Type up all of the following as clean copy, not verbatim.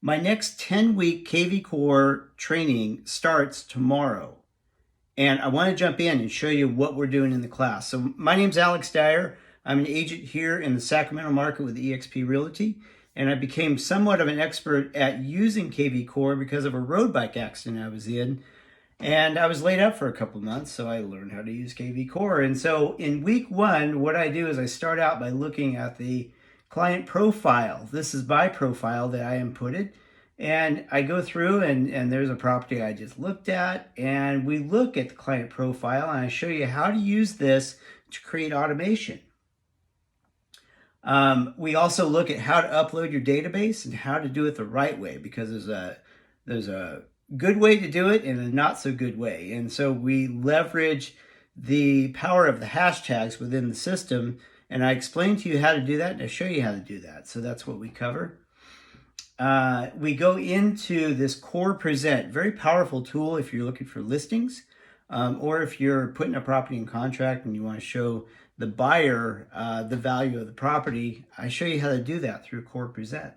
My next 10-week KvCore training starts tomorrow. And I want to jump in and show you what we're doing in the class. So my name's Alex Dyer. I'm an agent here in the Sacramento market with eXp Realty. And I became somewhat of an expert at using KvCore because of a road bike accident I was in. And I was laid up for a couple of months, so I learned how to use KvCore. And so in week one, what I do is I start out by looking at the client profile. This is my profile that I inputted. And I go through and there's a property I just looked at, and we look at the client profile and I show you how to use this to create automation. We also look at how to upload your database and how to do it the right way, because there's a good way to do it and a not so good way. And so we leverage the power of the hashtags within the system, and I explain to you how to do that and I show you how to do that. So that's what we cover. We go into this Core Present, very powerful tool if you're looking for listings, or if you're putting a property in contract and you want to show the buyer the value of the property. I show you how to do that through Core Present.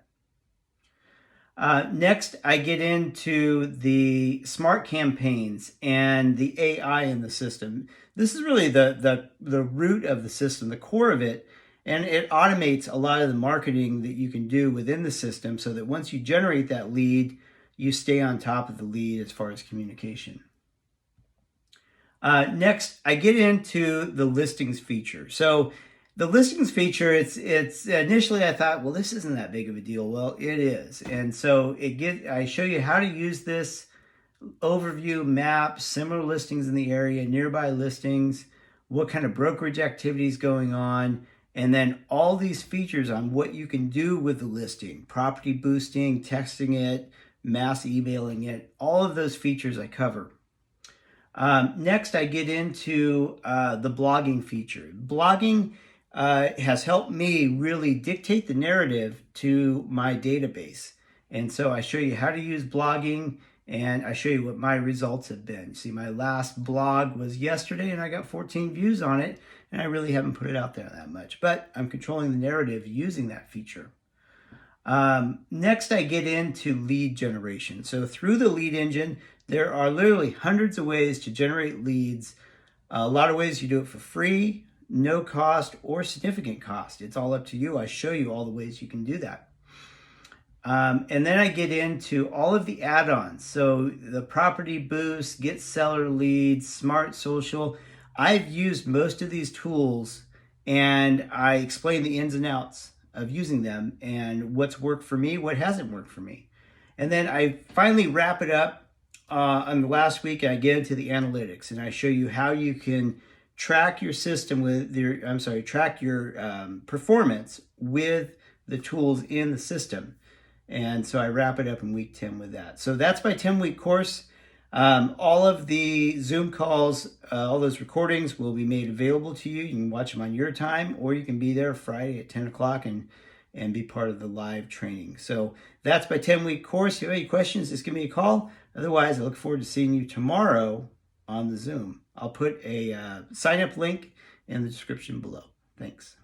Next, I get into the smart campaigns and the AI in the system. This is really the root of the system, the core of it. And it automates a lot of the marketing that you can do within the system, so that once you generate that lead, you stay on top of the lead as far as communication. Next, I get into the listings feature. So the listings feature, it's initially I thought, well, this isn't that big of a deal. Well, it is. And so I show you how to use this overview map, similar listings in the area, nearby listings, what kind of brokerage activities going on, and then all these features on what you can do with the listing, property boosting, texting it, mass emailing it, all of those features I cover. Next, I get into the blogging feature. Blogging has helped me really dictate the narrative to my database. And so I show you how to use blogging, and I show you what my results have been. See, my last blog was yesterday and I got 14 views on it, and I really haven't put it out there that much, but I'm controlling the narrative using that feature. Next, I get into lead generation. So through the lead engine, there are literally hundreds of ways to generate leads. A lot of ways you do it for free, no cost, or significant cost. It's all up to you. I show you all the ways you can do that. And then I get into all of the add-ons. So the property boost, get seller leads, smart social. I've used most of these tools, and I explain the ins and outs of using them and what's worked for me, what hasn't worked for me. And then I finally wrap it up on the last week, and I get into the analytics, and I show you how you can track your system with track your performance with the tools in the system. And so I wrap it up in week 10 with that. So that's my 10-week course. All of the Zoom calls, all those recordings will be made available to you. You can watch them on your time, or you can be there Friday at 10 o'clock and be part of the live training. So that's my 10-week course. If you have any questions, just give me a call. Otherwise, I look forward to seeing you tomorrow on the Zoom. I'll put a sign-up link in the description below. Thanks.